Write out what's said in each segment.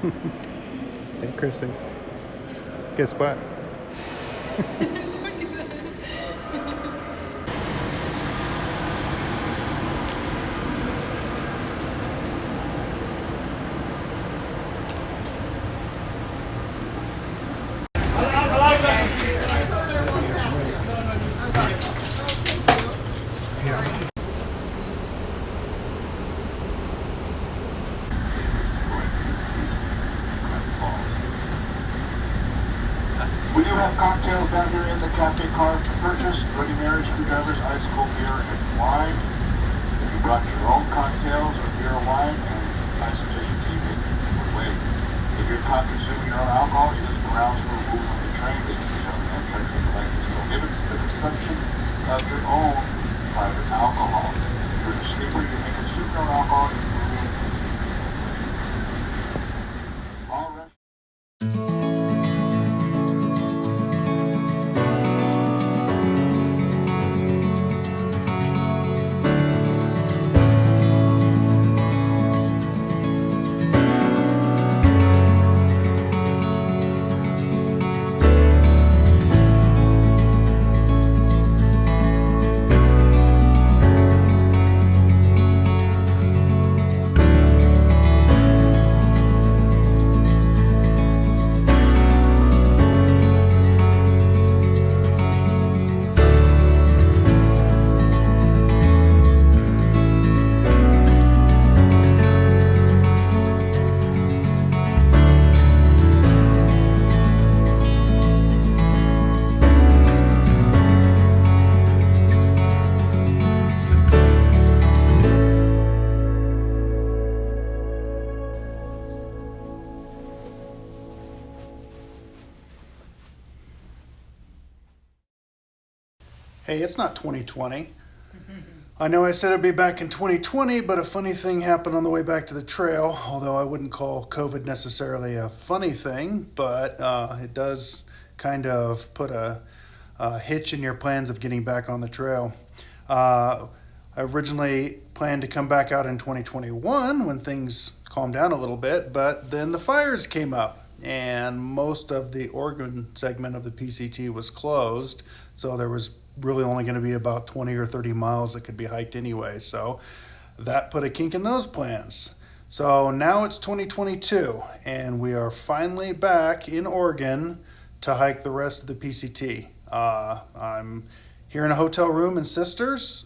Hey, Chrissy. Guess what? We do have cocktails down here in the cafe car for purchase. Bloody Marys, screwdrivers, ice cold beer, and wine. If you brought your own cocktails or beer or wine, and I suggest you keep it would wait. If you're not consuming your own alcohol, it is grounds for removal from the train. This is the manufacturing license prohibits the consumption of your own private alcohol. If you're a sleeper, you may consume your own alcohol. All rest. Hey, it's not 2020. I know I said I'd be back in 2020, but a funny thing happened on the way back to the trail, although I wouldn't call COVID necessarily a funny thing, but it does kind of put a hitch in your plans of getting back on the trail. I originally planned to come back out in 2021 when things calmed down a little bit, but then the fires came up and most of the Oregon segment of the PCT was closed. So there was really only going to be about 20 or 30 miles that could be hiked anyway. So that put a kink in those plans. So now it's 2022 and we are finally back in Oregon to hike the rest of the PCT. I'm here in a hotel room in Sisters.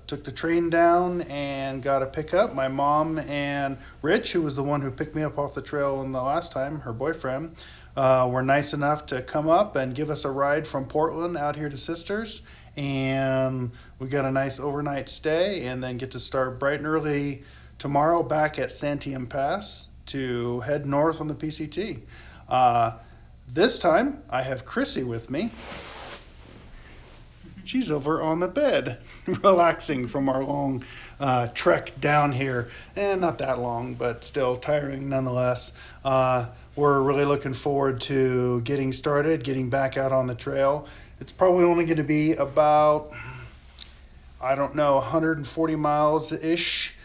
Took the train down and got a pickup. My mom and Rich, who was the one who picked me up off the trail in the last time, her boyfriend, were nice enough to come up and give us a ride from Portland out here to Sisters. And we got a nice overnight stay and then get to start bright and early tomorrow back at Santiam Pass to head north on the PCT. This time I have Chrissy with me. She's over on the bed, relaxing from our long trek down here. And not that long, but still tiring nonetheless. We're really looking forward to getting started, getting back out on the trail. It's probably only going to be about, 140 miles-ish.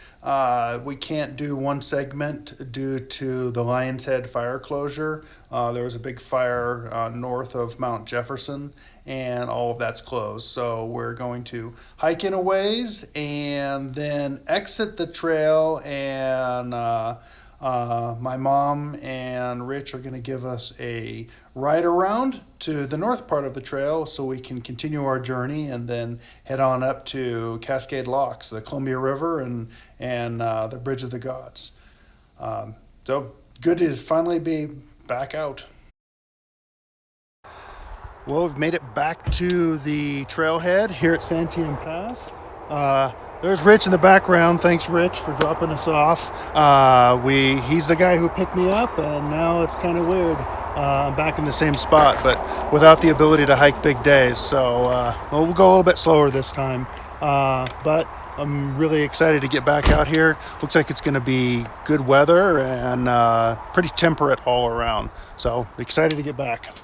We can't do one segment due to the Lion's Head fire closure. There was a big fire north of Mount Jefferson, and all of that's closed. So we're going to hike in a ways and then exit the trail, and my mom and Rich are going to give us a ride around to the north part of the trail so we can continue our journey and then head on up to Cascade Locks, the Columbia River, and the Bridge of the Gods. So good to finally be back out. Well, we've made it back to the trailhead here at Santiam Pass. There's Rich in the background. Thanks, Rich, for dropping us off. He's the guy who picked me up, and now it's kind of weird. I'm back in the same spot, but without the ability to hike big days. So we'll go a little bit slower this time. But I'm really excited to get back out here. Looks like it's going to be good weather and pretty temperate all around. So excited to get back.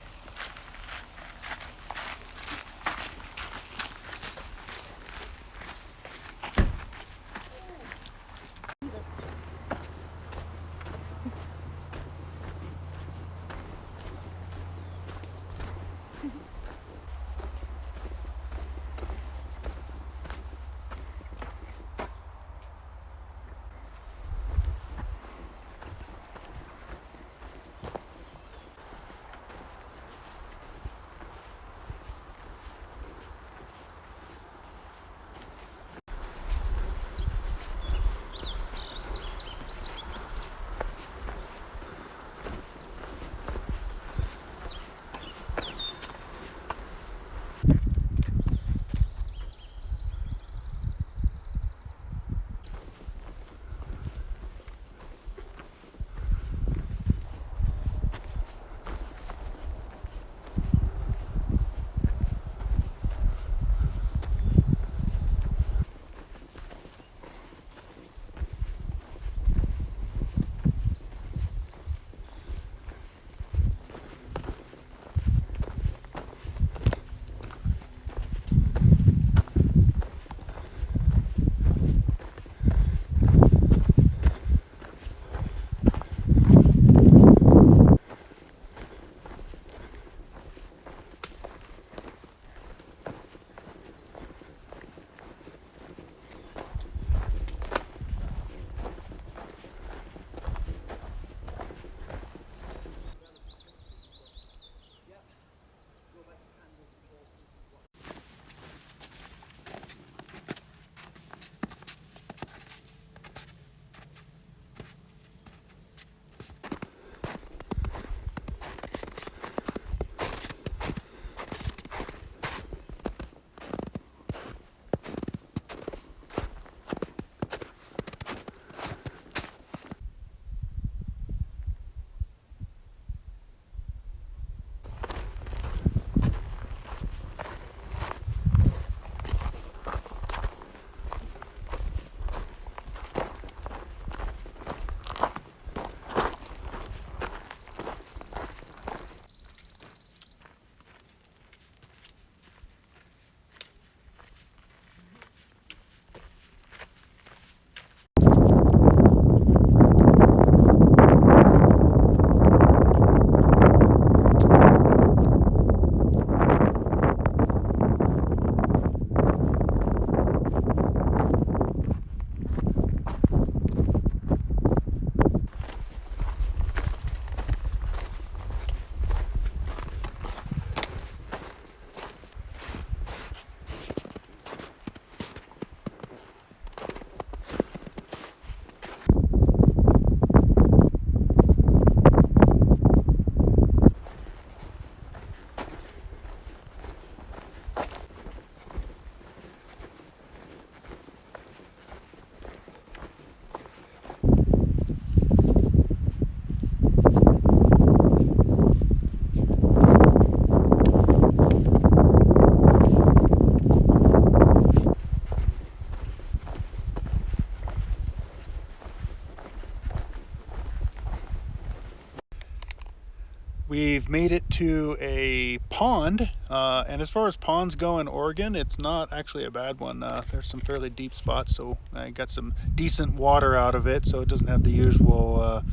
We've made it to a pond, and as far as ponds go in Oregon, it's not actually a bad one. There's some fairly deep spots, so I got some decent water out of it, so it doesn't have the usual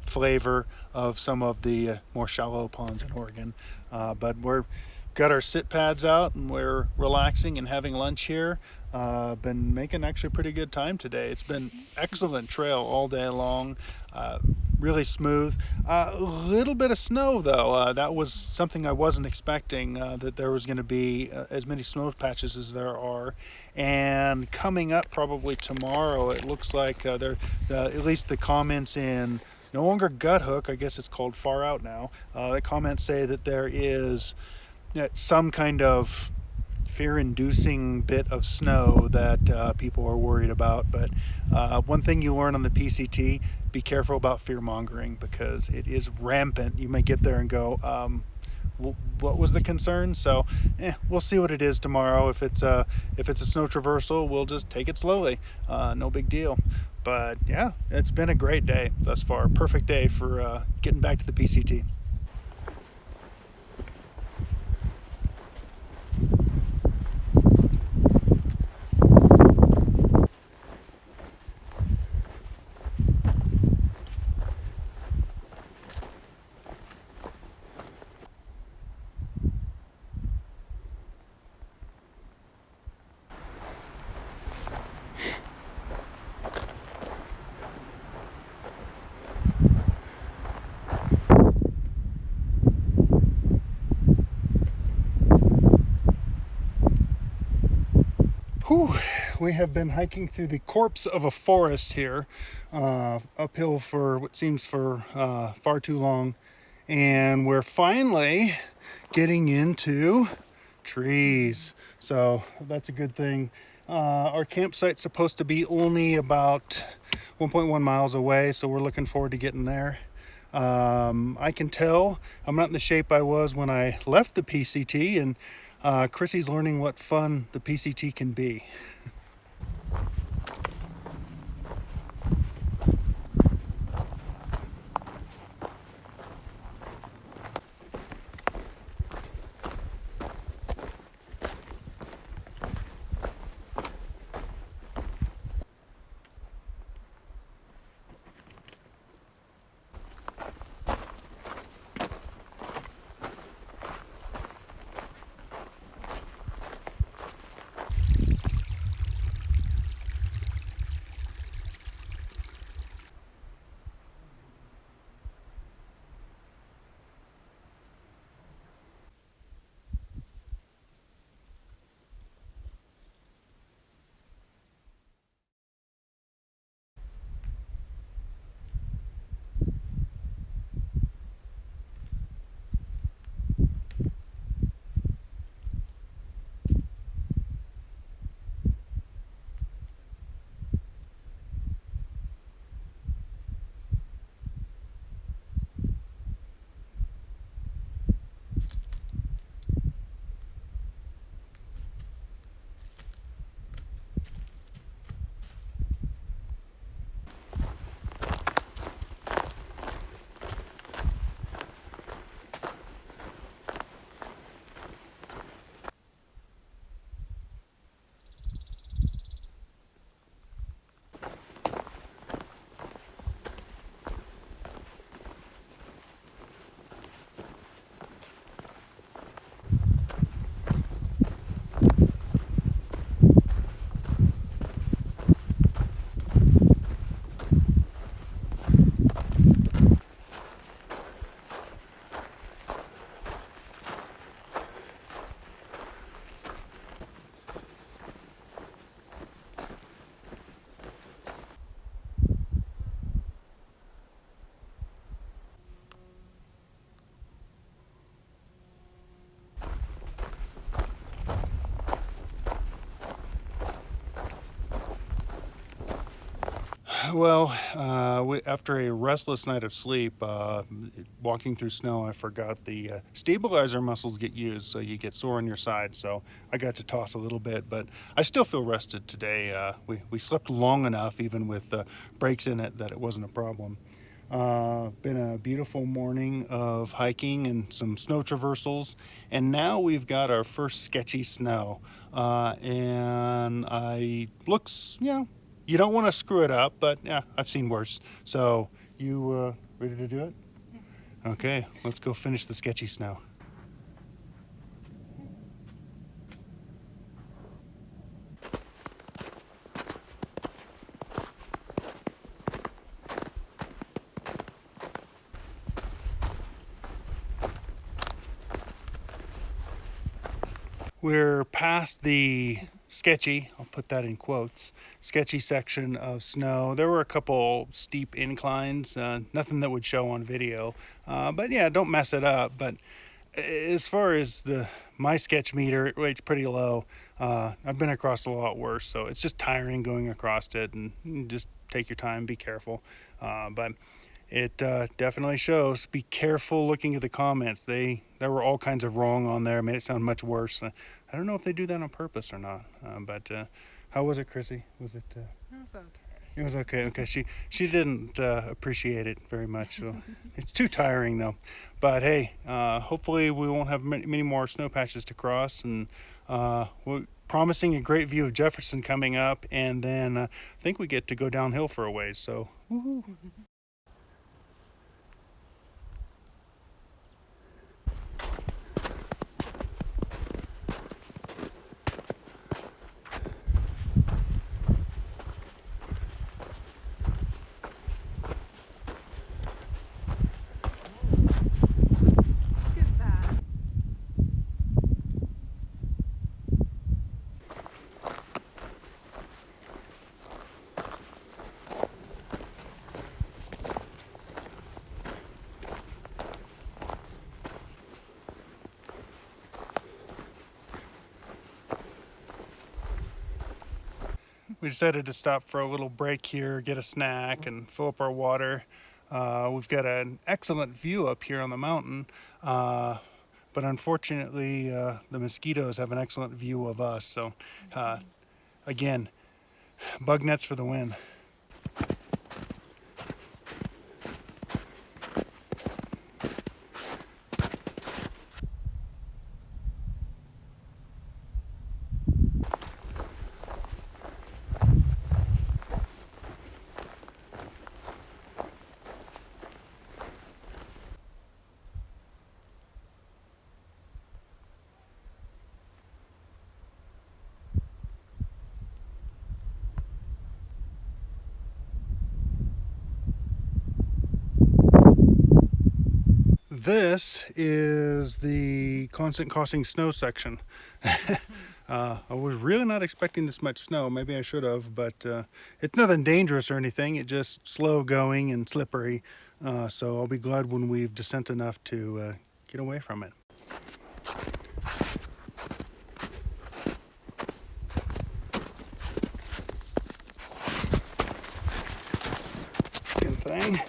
flavor of some of the more shallow ponds in Oregon. But we're got our sit pads out and we're relaxing and having lunch here. Been making actually a pretty good time today. It's been excellent trail all day long. Really smooth. A little bit of snow though. That was something I wasn't expecting, that there was going to be as many snow patches as there are. And coming up probably tomorrow, it looks like at least the comments in no longer Gut Hook, I guess it's called Far Out now. The comments say that there is some kind of fear-inducing bit of snow that people are worried about. But one thing you learn on the PCT: be careful about fear-mongering because it is rampant. You may get there and go, "What was the concern?" So, we'll see what it is tomorrow. If it's a snow traversal, we'll just take it slowly. No big deal. But yeah, it's been a great day thus far. Perfect day for getting back to the PCT. Whew. We have been hiking through the corpse of a forest here, uphill for what seems for far too long, and we're finally getting into trees. So that's a good thing. Our campsite's supposed to be only about 1.1 miles away, so we're looking forward to getting there. I can tell I'm not in the shape I was when I left the PCT, and Chrissy's learning what fun the PCT can be. Well, after a restless night of sleep, walking through snow, I forgot the stabilizer muscles get used, so you get sore on your side. So I got to toss a little bit, but I still feel rested today. We slept long enough, even with breaks in it, that it wasn't a problem. Been a beautiful morning of hiking and some snow traversals, and now we've got our first sketchy snow. And I looks, you don't want to screw it up, but yeah, I've seen worse. So you ready to do it? Okay, let's go finish the sketchy snow. We're past the sketchy, I'll put that in quotes, sketchy section of snow. There were a couple steep inclines, nothing that would show on video. But yeah, don't mess it up. But as far as my sketch meter, it rates pretty low. I've been across a lot worse, so it's just tiring going across it, and you just take your time, be careful. But it definitely shows. Be careful looking at the comments. There were all kinds of wrong on there. Made it sound much worse. I don't know if they do that on purpose or not. But how was it, Chrissy? Was it? It was okay. It was okay. Okay, she didn't appreciate it very much. So it's too tiring though. But hey, hopefully we won't have many more snow patches to cross, and we're promising a great view of Jefferson coming up, and then I think we get to go downhill for a ways. So woohoo! Look at that. We decided to stop for a little break here, get a snack, and fill up our water. We've got an excellent view up here on the mountain, but unfortunately, the mosquitoes have an excellent view of us. So, again, bug nets for the win. This is the constant crossing snow section. I was really not expecting this much snow. Maybe I should have, but it's nothing dangerous or anything. It's just slow going and slippery. So I'll be glad when we've descent enough to get away from it. Good thing.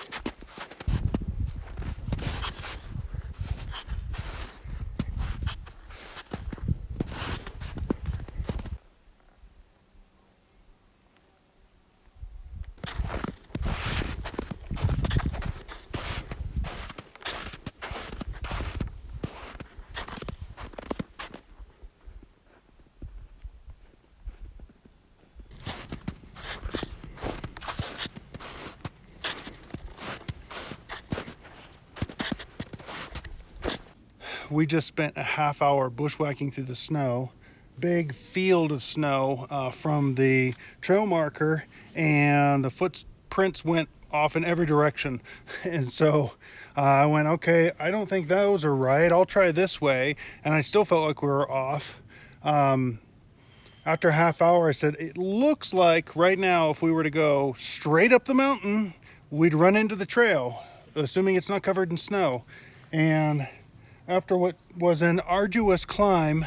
We just spent a half hour bushwhacking through the snow. Big field of snow from the trail marker, and the footprints went off in every direction. And so I went, okay, I don't think those are right. I'll try this way. And I still felt like we were off. After a half hour, I said, it looks like right now, if we were to go straight up the mountain, we'd run into the trail, assuming it's not covered in snow. And after what was an arduous climb,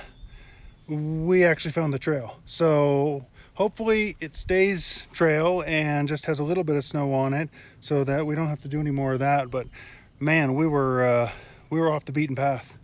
we actually found the trail. So hopefully it stays trail and just has a little bit of snow on it, so that we don't have to do any more of that. But man, we were off the beaten path.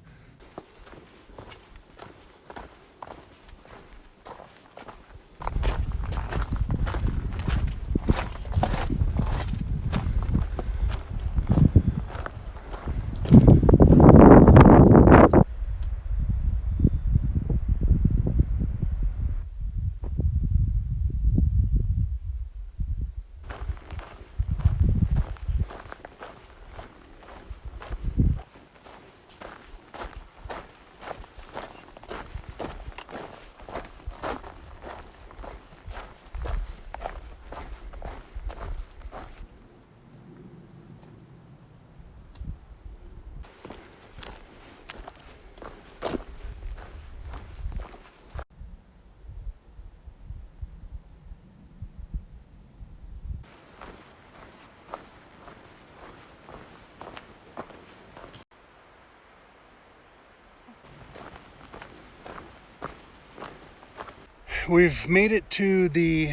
we've made it to the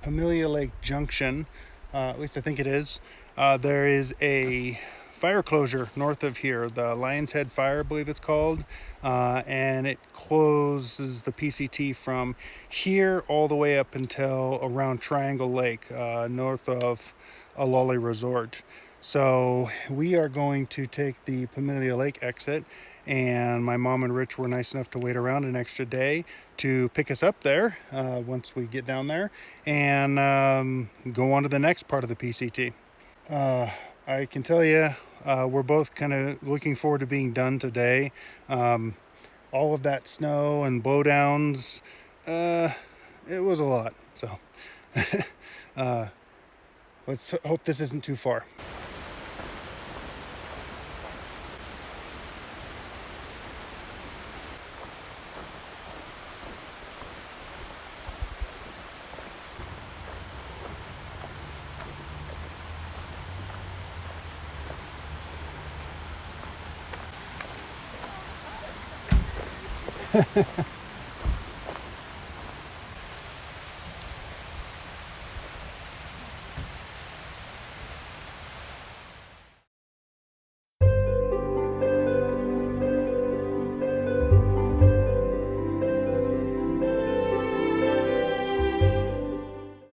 Pamelia Lake Junction. At least I think it is. There is a fire closure north of here, the Lion's Head Fire, I believe it's called, and it closes the PCT from here all the way up until around Triangle Lake, north of Alali Resort. So we are going to take the Pamelia Lake exit, and my mom and Rich were nice enough to wait around an extra day to pick us up there once we get down there, and go on to the next part of the PCT. I can tell you, we're both kind of looking forward to being done today. All of that snow and blowdowns, it was a lot. So let's hope this isn't too far.